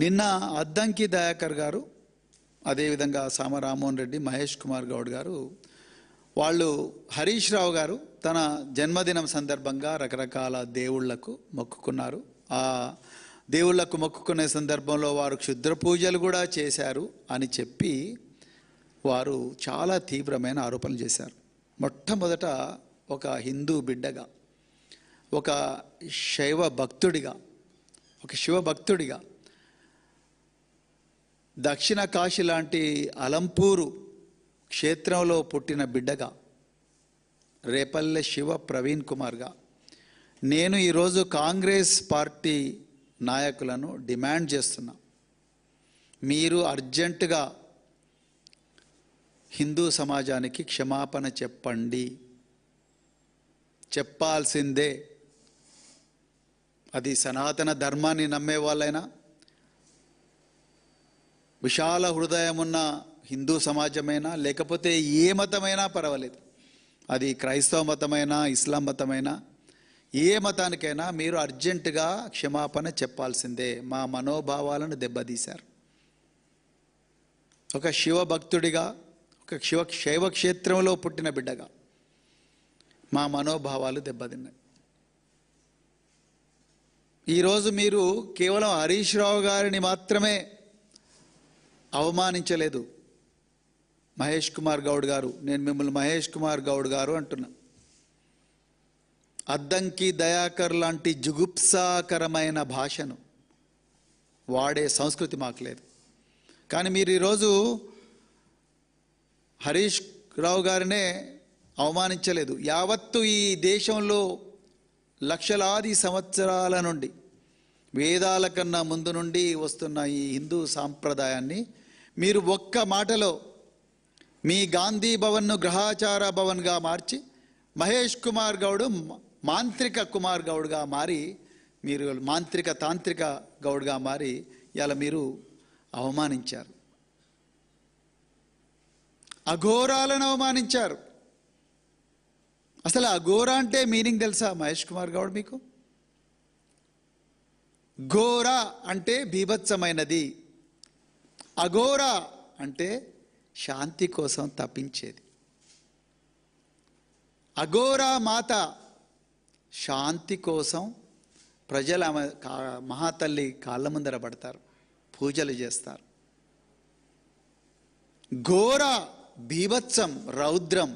నిన్న అద్దంకి దయాకర్ గారు, అదేవిధంగా సామ రామ్మోహన్ రెడ్డి, మహేష్ కుమార్ గౌడ్ గారు వాళ్ళు హరీష్ రావు గారు తన జన్మదినం సందర్భంగా రకరకాల దేవుళ్లకు మొక్కుకున్నారు. ఆ దేవుళ్లకు మొక్కుకునే సందర్భంలో వారు క్షుద్ర పూజలు కూడా చేశారు అని చెప్పి వారు చాలా తీవ్రమైన ఆరోపణలు చేశారు. మొట్టమొదట ఒక హిందూ బిడ్డగా, ఒక శైవ భక్తుడిగా, ఒక శివ భక్తుడిగా, దక్షిణ కాశీ లాంటి అలంపూరు క్షేత్రంలో పుట్టిన బిడ్డగా, రేపల్లె శివ ప్రవీణ్ కుమార్గా నేను ఈరోజు కాంగ్రెస్ పార్టీ నాయకులను డిమాండ్ చేస్తున్నా, మీరు అర్జెంటుగా హిందూ సమాజానికి క్షమాపణ చెప్పండి. చెప్పాల్సిందే. అది సనాతన ధర్మాన్ని నమ్మే వాళ్ళైనా, విశాల హృదయం ఉన్న హిందూ సమాజమైనా, లేకపోతే ఏ మతమైనా పర్వాలేదు, అది క్రైస్తవ మతమైనా, ఇస్లాం మతమైనా, ఏ మతానికైనా మీరు అర్జెంటుగా క్షమాపణ చెప్పాల్సిందే. మా మనోభావాలను దెబ్బతీశారు. ఒక శివ భక్తుడిగా, ఒక శైవ క్షేత్రంలో పుట్టిన బిడ్డగా మా మనోభావాలు దెబ్బతిన్నాయి. ఈరోజు మీరు కేవలం హరీష్ రావు గారిని మాత్రమే అవమానించలేదు. మహేష్ కుమార్ గౌడ్ గారు, నేను మిమ్మల్ని మహేష్ కుమార్ గౌడ్ గారు అంటున్నా. అద్దంకి దయాకర్ లాంటి జుగుప్సాకరమైన భాషను వాడే సంస్కృతి మాకు లేదు. కానీ మీరు ఈరోజు హరీష్ రావు గారినే అవమానించలేదు. యావత్తు ఈ దేశంలో లక్షలాది సంవత్సరాల నుండి, వేదాల కన్నా ముందు నుండి వస్తున్న ఈ హిందూ సాంప్రదాయాన్ని మీరు ఒక్క మాటలో మీ గాంధీ భవన్ను గ్రహాచార భవన్గా మార్చి, మహేష్ కుమార్ గౌడ్ మాంత్రిక కుమార్ గౌడ్గా మారి, మీరు మాంత్రిక తాంత్రిక గౌడ్గా మారి ఇలా మీరు అవమానించారు. అఘోరాలను అవమానించారు. అసలు అఘోర అంటే మీనింగ్ తెలుసా మహేష్ కుమార్ గౌడ్ మీకు? ఘోర అంటే బీభత్సమైనది, అఘోర అంటే శాంతి కోసం తప్పించేది. అఘోర మాత శాంతి కోసం ప్రజల మహాతల్లి కాళ్ళ ముందర పడతారు, పూజలు చేస్తారు. ఘోర బీభత్సం, రౌద్రం,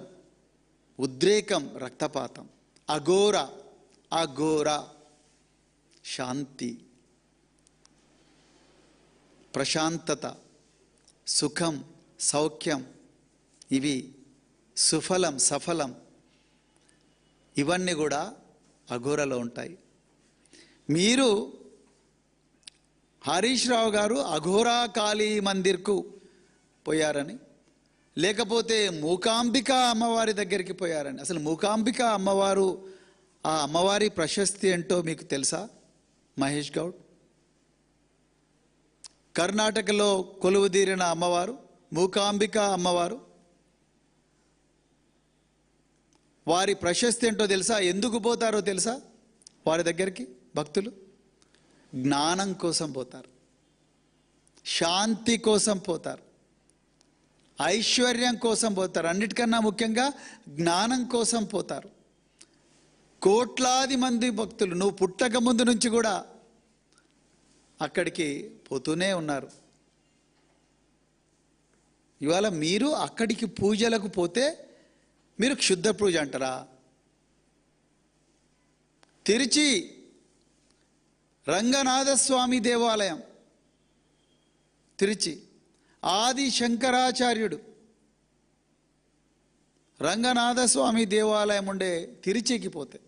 ఉద్రేకం, రక్తపాతం. అఘోర, అఘోర శాంతి, ప్రశాంతత, సుఖం, సౌఖ్యం, ఇవి సుఫలం, సఫలం, ఇవన్నీ కూడా అఘోరలో ఉంటాయి. మీరు హరీష్ రావు గారు అఘోరా కాళీ మందిర్కు పోయారని, లేకపోతే మూకాంబిక అమ్మవారి దగ్గరికి పోయారని. అసలు మూకాంబిక అమ్మవారు, ఆ అమ్మవారి ప్రశస్తి ఏంటో మీకు తెలుసా మహేష్ గౌడ్? కర్ణాటకలో కొలువుదీరిన అమ్మవారు మూకాంబిక అమ్మవారు. వారి ప్రశస్తి ఏంటో తెలుసా? ఎందుకు పోతారో తెలుసా వారి దగ్గరికి భక్తులు? జ్ఞానం కోసం పోతారు, శాంతి కోసం పోతారు, ఐశ్వర్యం కోసం పోతారు, అన్నిటికన్నా ముఖ్యంగా జ్ఞానం కోసం పోతారు. కోట్లాది మంది భక్తులు నువ్వు పుట్టక ముందు నుంచి కూడా అక్కడికి పోతూనే ఉన్నారు. ఇవాళ మీరు అక్కడికి పూజలకు పోతే మీరు క్షుద్ర పూజ అంటారా? తిరుచి రంగనాథస్వామి దేవాలయం, తిరుచి ఆది శంకరాచార్యుడు రంగనాథస్వామి దేవాలయం ఉండే తిరుచికి పోతే,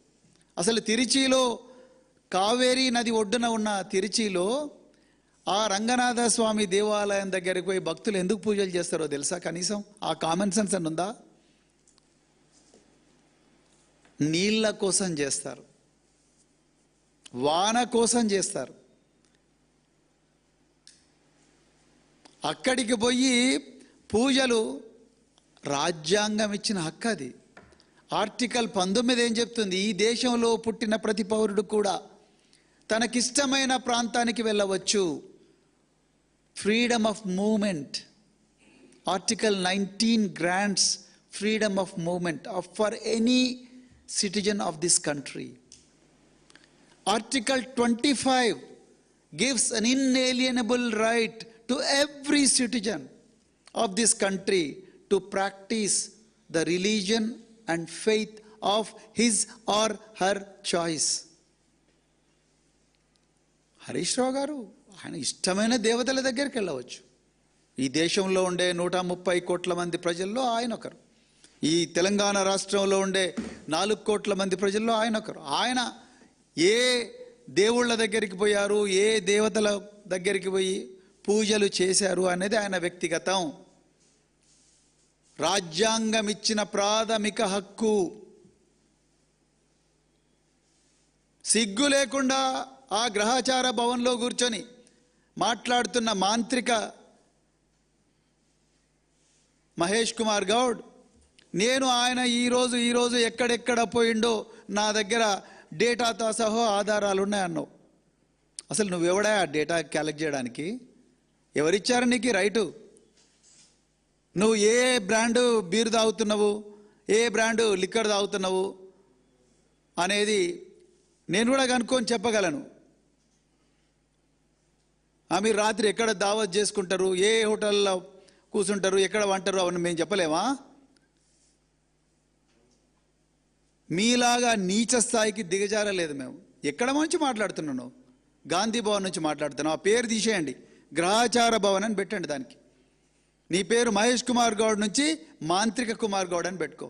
అసలు తిరుచిలో కావేరీ నది ఒడ్డున ఉన్న తిరుచిలో ఆ రంగనాథస్వామి దేవాలయం దగ్గరికి పోయి భక్తులు ఎందుకు పూజలు చేస్తారో తెలుసా? కనీసం ఆ కామన్ సెన్స్ అని ఉందా? నీళ్ళ కోసం చేస్తారు, వాన కోసం చేస్తారు. అక్కడికి పోయి పూజలు రాజ్యాంగం ఇచ్చిన హక్కు అది. ఆర్టికల్ 19 ఏం చెప్తుంది? ఈ దేశంలో పుట్టిన ప్రతి పౌరుడు కూడా తనకిష్టమైన ప్రాంతానికి వెళ్ళవచ్చు, freedom of movement. Article 19 grants freedom of movement for any citizen of this country. Article 25 gives an inalienable right to every citizen of this country to practice the religion and faith of his or her choice. Harish Rao గారు ఆయన ఇష్టమైన దేవతల దగ్గరికి వెళ్ళవచ్చు. ఈ దేశంలో ఉండే 130 కోట్ల మంది ప్రజల్లో ఆయన ఒకరు. ఈ తెలంగాణ రాష్ట్రంలో ఉండే 4 కోట్ల మంది ప్రజల్లో ఆయన ఒకరు. ఆయన ఏ దేవుళ్ళ దగ్గరికి పోయారు, ఏ దేవతల దగ్గరికి పోయి పూజలు చేశారు అనేది ఆయన వ్యక్తిగతం. రాజ్యాంగం ఇచ్చిన ప్రాథమిక హక్కు. సిగ్గు లేకుండా ఆ గ్రహాచార భవన్లో కూర్చొని మాట్లాడుతున్న మాంత్రిక మహేష్ కుమార్ గౌడ్, నేను ఆయన ఈరోజు ఎక్కడెక్కడ పోయిండో నా దగ్గర డేటాతో సహా ఆధారాలు ఉన్నాయన్నావు. అసలు నువ్వెవడా ఆ డేటా కలెక్ట్ చేయడానికి? ఎవరిచ్చారు నీకు రైటు? నువ్వు ఏ బ్రాండు బీరు తాగుతున్నావు, ఏ బ్రాండు లిక్కర్ తాగుతున్నావు అనేది నేను కూడా కనుక్కొని చెప్పగలను. మీరు రాత్రి ఎక్కడ దావత్ చేసుకుంటారు, ఏ హోటల్లో కూర్చుంటారు, ఎక్కడ వంటారు, అవన్నీ మేము చెప్పలేమా? మీలాగా నీచ స్థాయికి దిగజారలేదు మేము. ఎక్కడ నుంచి మాట్లాడుతున్నాను? గాంధీ భవన్ నుంచి మాట్లాడుతున్నావు. ఆ పేరు తీసేయండి, గ్రహాచార భవన్ అని పెట్టండి. దానికి నీ పేరు మహేష్ కుమార్ గౌడ్ నుంచి మాంత్రిక కుమార్ గౌడ్ అని పెట్టుకో,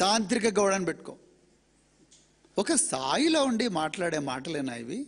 తాంత్రిక గౌడ్ అని పెట్టుకో. ఒక స్థాయిలో ఉండి మాట్లాడే మాటలేనా ఇవి?